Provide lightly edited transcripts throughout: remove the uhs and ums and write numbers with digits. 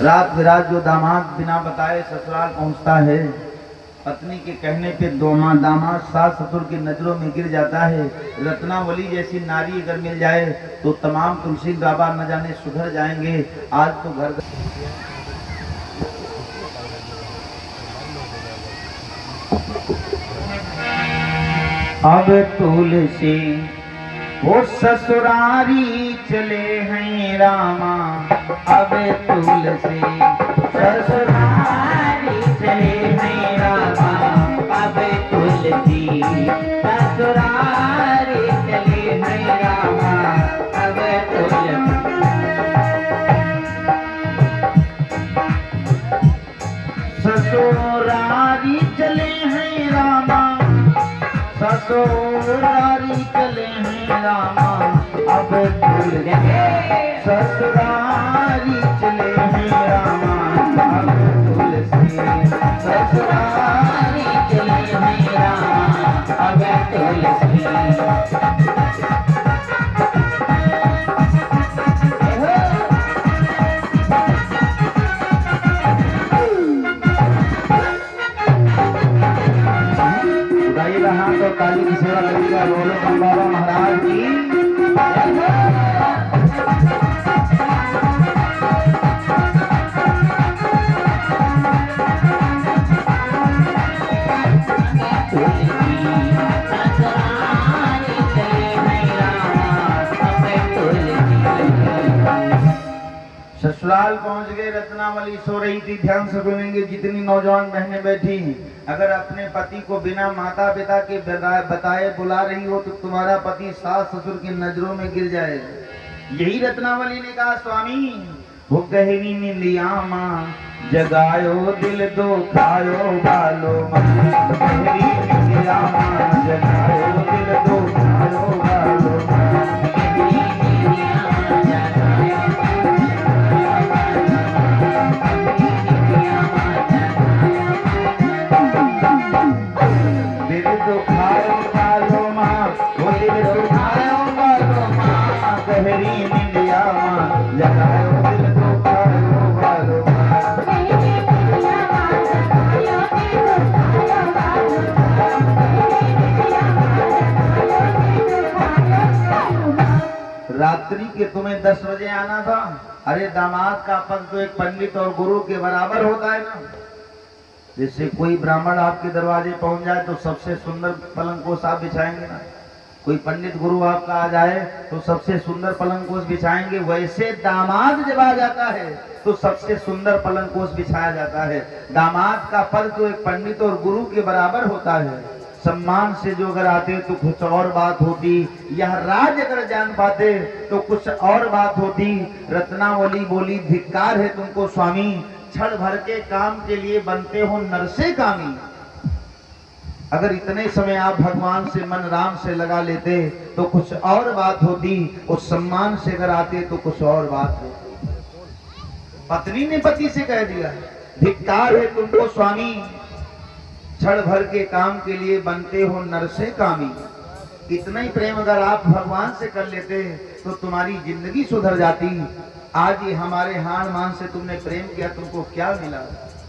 रात बिरात जो दामाद बिना बताए ससुराल पहुंचता है, पत्नी के कहने पे दामाद सास ससुर की नजरों में गिर जाता है। रत्नावली जैसी नारी अगर मिल जाए तो तमाम तुलसी बाबा न जाने सुधर जाएंगे। आज तो घर अब तुलसी वो ससुरारी चले हैं रामा, अब तुलसी ससुरारी चले हैं रामा, अब तुलसी ससुरारी चले हैं रामा, अब तुलसी ससुरारी चले हैं रामा, ससुरारी चले हैं रामा, अब तुलसी ससुरारी चले हैं रामा, अब तुलसी ससुरारी चले हैं रामा, अब तुलसी। रहा तो काली की सेवा करेगा। बोलो बाबा महाराज की। ससुराल पहुंच गए, रत्नावली सो रही थी। ध्यान से सुनेंगे जितनी नौजवान बहनें बैठी, अगर अपने पति को बिना माता पिता के बताए बुला रही हो तो तुम्हारा पति सास ससुर की नजरों में गिर जाएगा। यही रत्नावली ने कहा, स्वामी वो गहरी नीलिया माँ जगायो दिल दो खायो बालो, गहरी नीलिया माँ जगायो दिल दो खायो बालो, रात्रि के तुम्हें 10 बजे आना था। अरे दामाद का पद तो एक पंडित और गुरु के बराबर होता है ना। जैसे कोई ब्राह्मण आपके दरवाजे पहुंच जाए तो सबसे सुंदर पलंकोस आप बिछाएंगे ना, कोई पंडित गुरु आपका आ जाए तो सबसे सुंदर पलंकोस बिछाएंगे। वैसे दामाद जब आ जाता है तो सबसे सुंदर पलंकोस बिछाया जाता है। दामाद का पद तो एक पंडित और गुरु के बराबर होता है। सम्मान से जो अगर आते तो कुछ और बात होती, यह राज अगर जान पाते तो कुछ और बात होती। रत्नावली बोली, धिक्कार है तुमको स्वामी, क्षण भर के काम के लिए बनते हो नरसे कामी। अगर इतने समय आप भगवान से मन राम से लगा लेते तो कुछ और बात होती, उस सम्मान से अगर आते तो कुछ और बात होती। पत्नी ने पति से कह दिया, धिक्कार है तुमको स्वामी, क्षण भर के काम के लिए बनते हो नरसे कामी। इतना ही प्रेम अगर आप भगवान से कर लेते तो तुम्हारी जिंदगी सुधर जाती। आज ये हमारे हान मान से तुमने प्रेम किया, तुमको क्या मिला?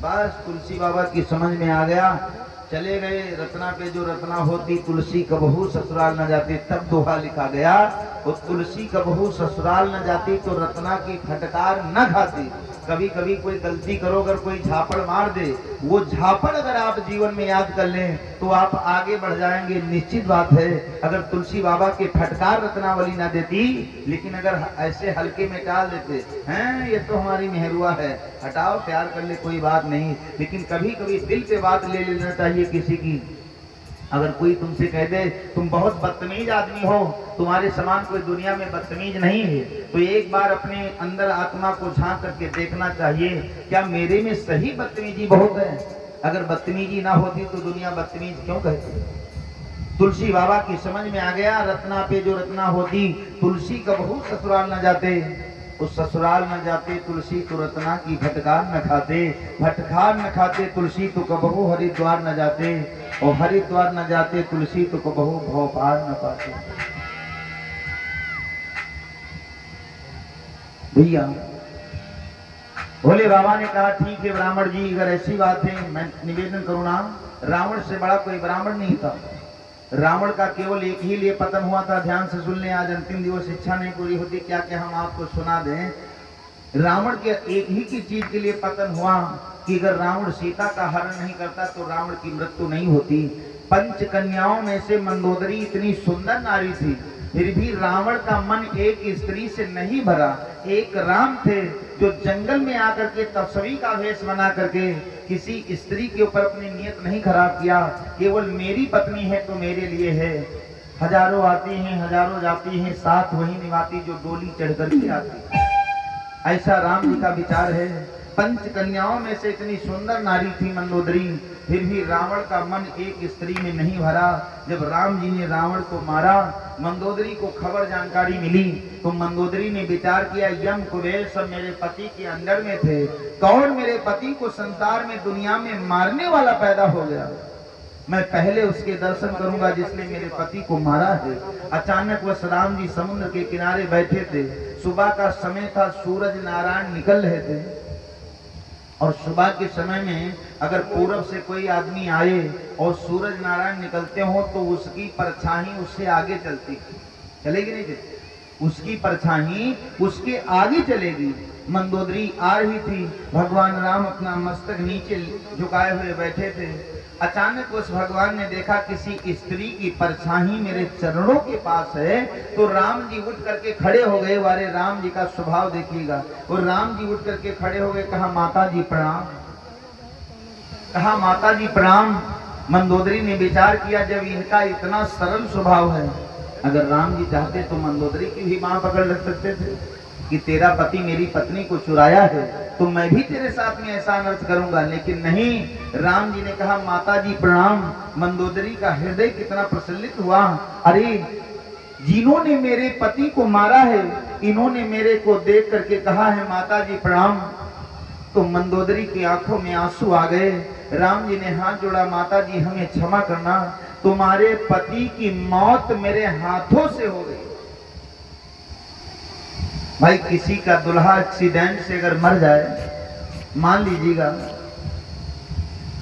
बस तुलसी बाबा की समझ में आ गया, चले गए। रत्ना पे जो रत्ना होती, तुलसी कबहू ससुराल न जाती। तब दोहा लिखा गया, वो तुलसी कबहू ससुराल न जाती तो रत्ना की फटकार न खाती। कभी कभी कोई गलती करो, अगर कोई झापड़ मार दे, वो झापड़ अगर आप जीवन में याद कर लें तो आप आगे बढ़ जाएंगे, निश्चित बात है। अगर तुलसी बाबा के फटकार रत्नावली ना देती, लेकिन अगर ऐसे हल्के में टाल देते हैं, ये तो हमारी मेहरुआ है, हटाओ प्यार कर ले कोई बात नहीं। लेकिन कभी कभी दिल पे बात ले लेना चाहिए किसी की। अगर कोई तुमसे कह दे तुम बहुत बदतमीज आदमी हो, तुम्हारे समान कोई दुनिया में बदतमीज नहीं है, तो एक बार अपने अंदर आत्मा को झांक करके देखना चाहिए, क्या मेरे में सही बदतमीजी बहुत है? अगर बदतमीजी ना होती तो दुनिया बदतमीज क्यों कहती? तुलसी बाबा की समझ में आ गया, रत्ना पे जो रत्ना होती, तुलसी कबहू ससुराल न जाते। उस ससुराल न जाते तुलसी तो रत्ना की फटकार न खाते, फटकार न खाते तुलसी तो कबहू हरिद्वार न जाते, और हरिद्वार न जाते तुलसी तो कबहू भोपाल न पाते। भैया भोले बाबा ने कहा ठीक है ब्राह्मण जी, अगर ऐसी बात है मैं निवेदन करूँ ना, रावण से बड़ा कोई ब्राह्मण नहीं था। रावण का केवल एक ही लिए पतन हुआ था। ध्यान से सुन लें, आज अंतिम दिवस, इच्छा नहीं पूरी होती क्या क्या हम आपको सुना दें। रावण के एक ही की चीज के लिए पतन हुआ कि अगर रावण सीता का हरण नहीं करता तो रावण की मृत्यु नहीं होती। पंच कन्याओं में से मंदोदरी इतनी सुंदर नारी थी, फिर भी रावण का मन एक स्त्री से नहीं भरा। एक राम थे जो जंगल में आकर के तपस्वी का वेश बना करके किसी स्त्री के ऊपर अपनी नियत नहीं खराब किया। केवल मेरी पत्नी है तो मेरे लिए है। हजारों आती हैं, हजारों जाती हैं, साथ वही निभाती जो डोली चढ़ करके आती। ऐसा राम जी का विचार है। पंच कन्याओं में से इतनी सुंदर नारी थी मंदोदरी, फिर भी रावण का मन एक स्त्री में नहीं भरा। जब राम जी ने रावण को मारा, मंदोदरी को खबर जानकारी मिली तो मंदोदरी ने विचार किया, यम कुबेर सब मेरे पति के अंडर में थे, कौन मेरे पति को संसार में दुनिया में मारने वाला पैदा हो गया, मैं पहले उसके दर्शन करूंगा जिसने मेरे पति को मारा है। अचानक वह राम जी समुद्र के किनारे बैठे थे। सुबह का समय था, सूरज नारायण निकल रहे थे और सुबह के समय में अगर पूरब से कोई आदमी आए और सूरज नारायण निकलते हो तो उसकी परछाई उससे आगे चलती, चलेगी नहीं चलती, उसकी परछाई उसके आगे चलेगी। मंदोदरी आ रही थी, भगवान राम अपना मस्तक नीचे झुकाए हुए बैठे थे। अचानक उस भगवान ने देखा किसी स्त्री की परछाई मेरे चरणों के पास है, तो राम जी उठ करके खड़े हो गए। वारे राम जी का स्वभाव देखिएगा, और राम जी उठ करके खड़े हो गए, कहा माता जी प्रणाम, कहा माता जी प्रणाम। मंदोदरी ने विचार किया, जब इनका इतना सरल स्वभाव है, अगर राम जी चाहते तो मंदोदरी की भी बांह पकड़ रख सकते थे कि तेरा पति मेरी पत्नी को चुराया है तो मैं भी तेरे साथ में ऐसा अनर्थ करूंगा, लेकिन नहीं। राम जी ने कहा माता जी प्रणाम। मंदोदरी का हृदय कितना प्रसन्नित हुआ, अरे जिन्होंने मेरे पति को मारा है इन्होंने मेरे को देख करके कहा है माता जी प्रणाम। तो मंदोदरी की आंखों में आंसू आ गए। राम जी ने हाथ जोड़ा, माता जी हमें क्षमा करना, तुम्हारे पति की मौत मेरे हाथों से हो गई। भाई किसी का दुल्हा एक्सीडेंट से अगर मर जाए, मान लीजिएगा,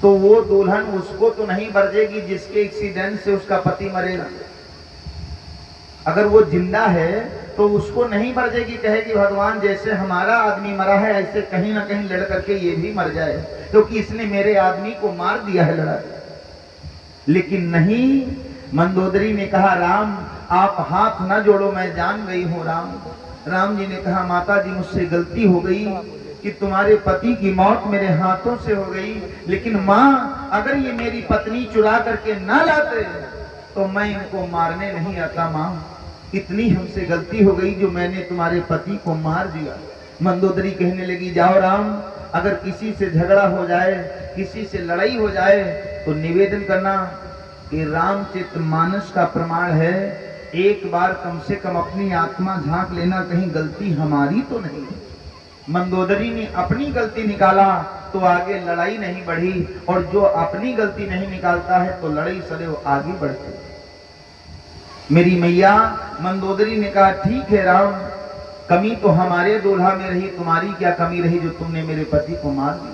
तो वो दुल्हन उसको तो नहीं बरजेगी जिसके एक्सीडेंट से उसका पति मरेगा। अगर वो जिंदा है तो उसको नहीं बरजेगी, कहेगी भगवान जैसे हमारा आदमी मरा है ऐसे कहीं ना कहीं लड़ करके ये भी मर जाए, क्योंकि इसने मेरे आदमी को मार दिया है लड़ाई। लेकिन नहीं, मंदोदरी ने कहा राम आप हाथ न जोड़ो, मैं जान गई हूं राम। राम जी ने कहा माता जी मुझसे गलती हो गई कि तुम्हारे पति की मौत मेरे हाथों से हो गई, लेकिन माँ अगर ये मेरी पत्नी चुरा करके ना लाते तो मैं इनको मारने नहीं आता। माँ इतनी हमसे गलती हो गई जो मैंने तुम्हारे पति को मार दिया। मंदोदरी कहने लगी जाओ राम, अगर किसी से झगड़ा हो जाए, किसी से लड़ाई हो जाए तो निवेदन करना कि रामचरित मानस का प्रमाण है, एक बार कम से कम अपनी आत्मा झांक लेना, कहीं गलती हमारी तो नहीं है। मंदोदरी ने अपनी गलती निकाला तो आगे लड़ाई नहीं बढ़ी, और जो अपनी गलती नहीं निकालता है तो लड़ाई सदैव आगे बढ़ती। मेरी मैया मंदोदरी ने कहा ठीक है राम, कमी तो हमारे दूल्हा में रही, तुम्हारी क्या कमी रही जो तुमने मेरे पति को मार दिया।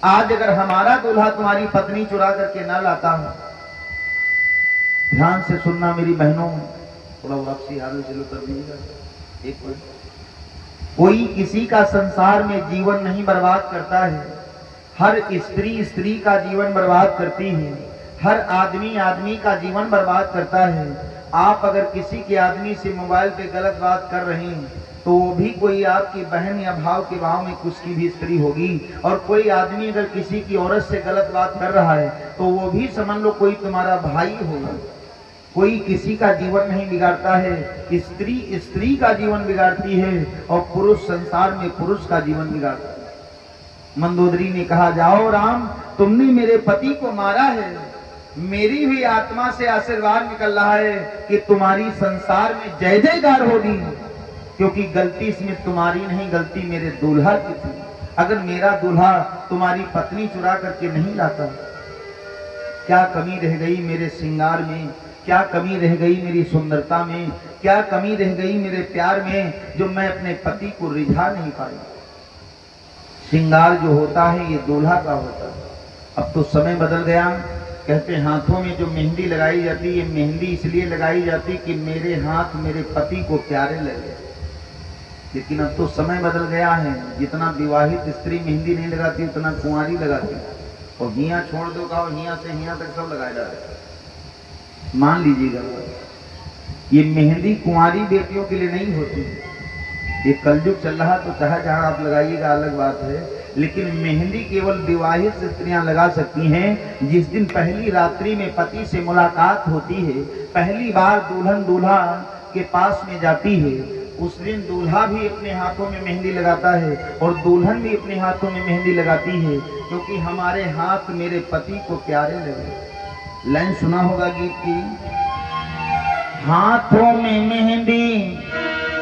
आज अगर हमारा दूल्हा तुम्हारी पत्नी चुरा करके ना लाता है, ध्यान से सुनना मेरी बहनों, थोड़ा वापसी आगे चलो कर दीजिएगा एक मिनट। कोई किसी का संसार में जीवन नहीं बर्बाद करता है, हर स्त्री स्त्री का जीवन बर्बाद करती है, हर आदमी आदमी का जीवन बर्बाद करता है। आप अगर किसी के आदमी से मोबाइल पे गलत बात कर रहे हैं तो वो भी कोई आपकी बहन या भाव के भाव में कुछ की भी स्त्री होगी, और कोई आदमी अगर किसी की औरत से गलत बात कर रहा है तो वो भी समझ लो कोई तुम्हारा भाई होगा। कोई किसी का जीवन नहीं बिगाड़ता है, स्त्री स्त्री का जीवन बिगाड़ती है और पुरुष संसार में पुरुष का जीवन बिगाड़ता है। मंदोदरी ने कहा जाओ राम, तुमने मेरे पति को मारा है, मेरी भी आत्मा से आशीर्वाद निकल रहा है कि तुम्हारी संसार में जय जयकार होगी, क्योंकि गलती इसमें तुम्हारी नहीं, गलती मेरे दूल्हा की थी। अगर मेरा दूल्हा तुम्हारी पत्नी चुरा करके नहीं लाता, क्या कमी रह गई मेरे श्रृंगार में, क्या कमी रह गई मेरी सुंदरता में, क्या कमी रह गई मेरे प्यार में जो मैं अपने पति को रिझा नहीं पाई। श्रृंगार जो होता है ये दूल्हा का होता है। अब तो समय बदल गया। कहते हाथों में जो मेहंदी लगाई जाती है, मेहंदी इसलिए लगाई जाती कि मेरे हाथ मेरे पति को प्यारे लगे। लेकिन अब तो समय बदल गया है, जितना विवाहित स्त्री मेहंदी नहीं लगाती उतना कुंवारी लगाती। और हिया छोड़ दो का, हिया से हिया तक सब लगाया जा रहा है। मान लीजिएगा ये मेहंदी कुंवारी बेटियों के लिए नहीं होती। ये कलयुग चल रहा तो चाहे जहां आप लगाइएगा अलग बात है, लेकिन मेहंदी केवल विवाहित स्त्रियां लगा सकती हैं। जिस दिन पहली रात्रि में पति से मुलाकात होती है, पहली बार दुल्हन दूल्हा के पास में जाती है, उस दिन दूल्हा भी अपने हाथों में मेहंदी लगाता है और दुल्हन भी अपने हाथों में मेहंदी लगाती है, क्योंकि हमारे हाथ मेरे पति को प्यारे लगे। लाइन सुना होगा गीत की, हाथों में मेहंदी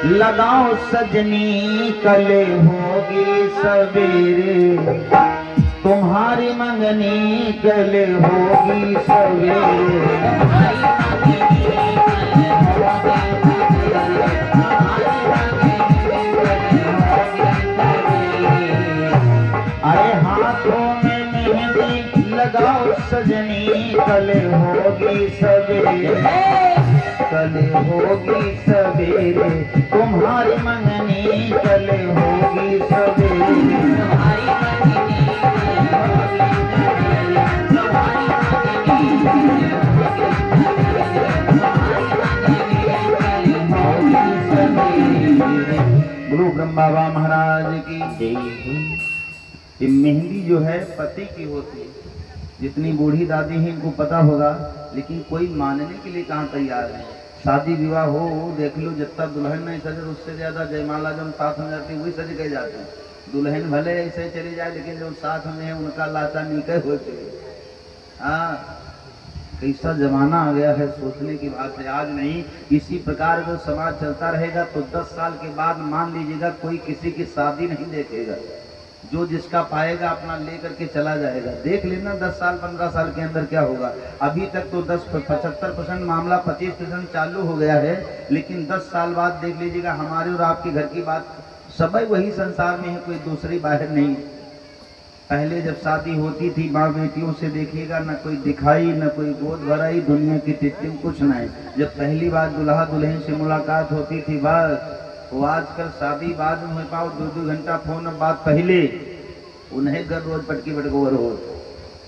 लगाओ सजनी, कल होगी सवेरे तुम्हारी मंगनी, कल होगी सवेरे। अरे हाथों में मेहंदी लगाओ सजनी, कल होगी सवेरे, कल होगी सवेरे तुम्हारी मंगनी, कल होगी सवेरे। गुरु ब्रह्म बाबा महाराज की जय। ये मेहंदी जो है पति की होती है। जितनी बूढ़ी दादी है इनको पता होगा, लेकिन कोई मानने के लिए कहाँ तैयार है। शादी विवाह हो देख लो, जब तक दुल्हन नहीं सजे उससे ज्यादा जयमाला जब साथ में जाती है वही सज के जाते हैं। दुल्हन भले ऐसे चली जाए, लेकिन जो साथ में है उनका लाचा नीचे होते। हाँ, कैसा जमाना आ गया है, सोचने की बात है। आज नहीं, इसी प्रकार जो समाज चलता रहेगा तो 10 साल के बाद मान लीजिएगा कोई किसी की शादी नहीं देखेगा। जो जिसका पाएगा अपना लेकर के चला जाएगा। देख लेना 10 साल 15 साल के अंदर क्या होगा। अभी तक तो 75% मामला 25% चालू हो गया है, लेकिन 10 साल बाद देख लीजिएगा हमारे और आपके घर की बात, सब वही संसार में है, कोई दूसरी बाहर नहीं। पहले जब शादी होती थी माँ बेटियों से देखिएगा, न कोई दिखाई न कोई गोद भराई, दुनिया की तिथि कुछ नहीं। जब पहली बार दुल्हा दुल्हन से मुलाकात होती थी बस। वो आजकल शादी बाद में हो पाओ 2-2 घंटा फोन बात, पहले उन्हें घर रोज पटकी बटकोवर हो,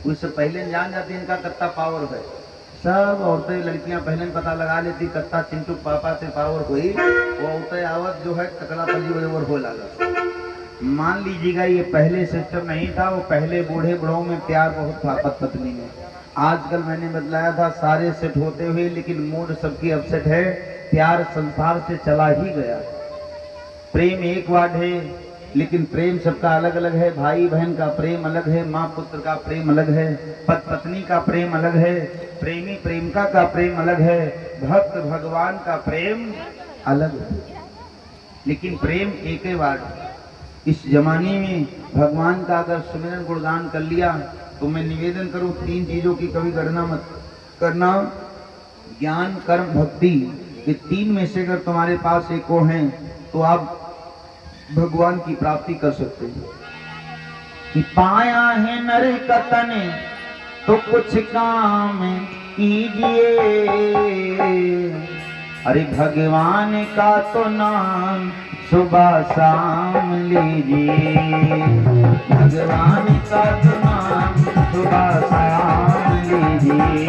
उससे पहले जान जाती इनका कत्ता पावर है। सब औरतें लड़कियां पहले पता लगा लेती कत्ता चिंटू पापा से पावर हुई, वो औरतें आवत जो है टकला पली बराबर हो लगा। मान लीजिएगा ये पहले सिस्टम नहीं था। वो पहले बूढ़े बूढ़ों में प्यार बहुत था पति पत्नी में। आजकल मैंने बतलाया था सारे सेट होते हुए, लेकिन मूड सबकी अपसेट है। प्यार संसार से चला ही गया। प्रेम एक वाट है, लेकिन प्रेम सबका अलग अलग है। भाई बहन का प्रेम अलग है, माँ पुत्र का प्रेम अलग है, पति पत्नी का प्रेम अलग है, प्रेमी प्रेमिका का प्रेम अलग है, भक्त भगवान का प्रेम अलग है, लेकिन प्रेम एक ही वाट। इस जमाने में भगवान का अगर सुमिरन गुणगान कर लिया तो मैं निवेदन करूं 3 चीजों की कभी गणना मत करना। ज्ञान कर्म भक्ति, ये 3 में से अगर तुम्हारे पास एक को है तो आप भगवान की प्राप्ति कर सकते हैं। कि पाया है नर कतन तो कुछ काम कीजिए, अरे भगवान का तो नाम सुबह शाम लीजिए, भगवान का तो नाम सुबह शाम लीजिए।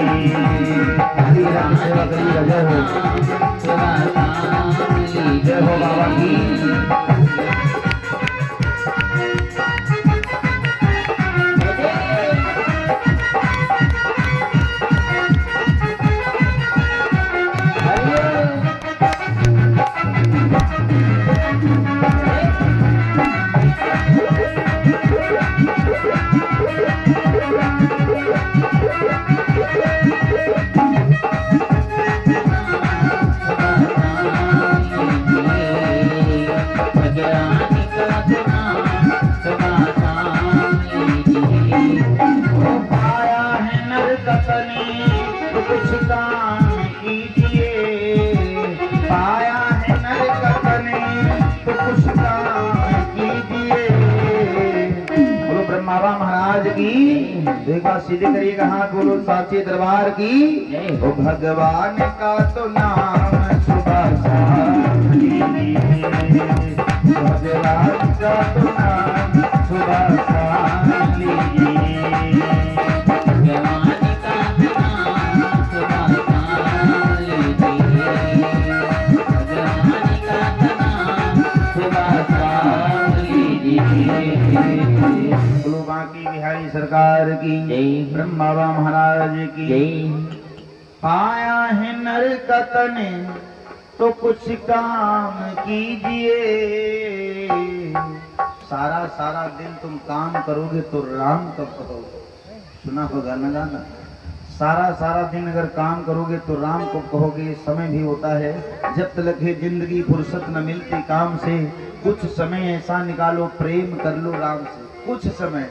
हरि राम सेवा करिए, जय हो सुबह शाम लीजिए, जय हो बाबा की। बाबा महाराज की। एक बार सीधे करिएगा हाथ, बोलो साचे दरबार की। ओ भगवान का तो नाम सुबह शाम लीजिए, भगवान का तो नाम सुबह शाम लीजिए, भगवान का नाम सुबह शाम लीजिए, भगवान का नाम सुबह शाम लीजिए। बोलो बांकी बिहारी सरकार की जय। ब्रह्मा बाबा महाराज की। जय। पाया है नर का तन तो कुछ काम कीजिए, सारा सारा दिन तुम काम करोगे तो राम कब कहोगे। सुना होगा ना गाना, सारा सारा दिन अगर काम करोगे तो राम को कहोगे। समय भी होता है, जब तक है जिंदगी फुर्सत न मिलती काम से, कुछ समय ऐसा निकालो प्रेम कर लो राम से। कुछ समय,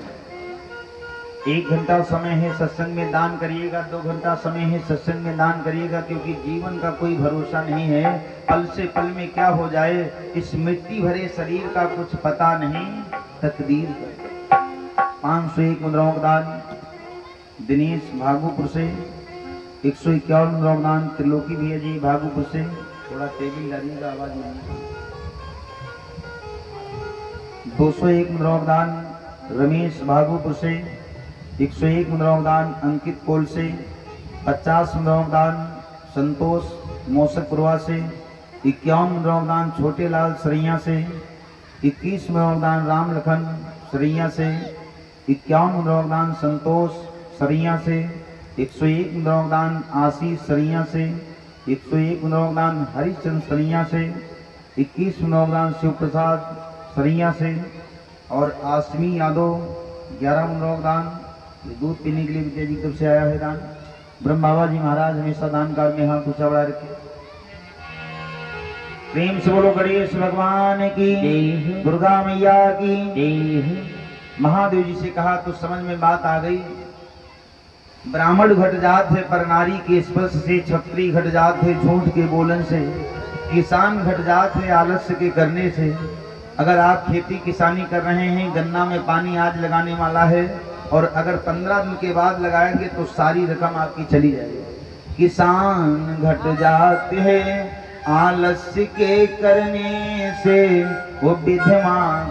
1 घंटा समय है सत्संग में दान करिएगा, 2 घंटा समय है सत्संग में दान करिएगा, क्योंकि जीवन का कोई भरोसा नहीं है। पल से पल में क्या हो जाए, इस मिट्टी भरे शरीर का कुछ पता नहीं, तकदीर का। 501 मुद्राओं का दान दिनेश भागुपुर से, 151 मुद्राओं का दान त्रिलोकी भैया जी भागुपुर से। थोड़ा टेबल डालिएगा, आवाज नहीं। 201 मुद्राओं का दान रमेश भागुपुर से, 101 मुद्राओं का दान अंकित कोल से, 50 मुद्राओं का दान संतोष मौसकपुरवा से, 51 मुद्राओं का दान छोटे लाल सरैया से, 21 मुद्राओं का दान राम लखन सरैया से, 51 मुद्राओं का दान संतोष सरैया से, 101 मुद्राओं का दान आशीष सरैया से, 101 मुद्राओं का दान हरिचंद सरैया से, 21 मुद्राओं का दान शिव प्रसाद सरैया से, और आसमी यादव 11 मुद्राओं का दान। ये दूध पीने के लिए विद्या जी की तरफ से आया है दान। ब्रह्म बाबा जी महाराज हमेशा दान काल में हाथ ऊंचा बढ़ा रखे। प्रेम से बोलो गणेश भगवान की, जय। दुर्गा मैया की। जय। महादेव जी से कहा तो समझ में बात आ गई। ब्राह्मण घट जात है पर नारी के स्पर्श से, क्षत्रिय घट जात है झूठ के बोलन से, किसान घट जात है आलस्य के करने से। अगर आप खेती किसानी कर रहे हैं, गन्ना में पानी आज लगाने वाला है, और अगर 15 दिन के बाद लगाएंगे तो सारी रकम आपकी चली जाएगी। किसान घट जाते हैं आलस्य के करने से, वो विधवा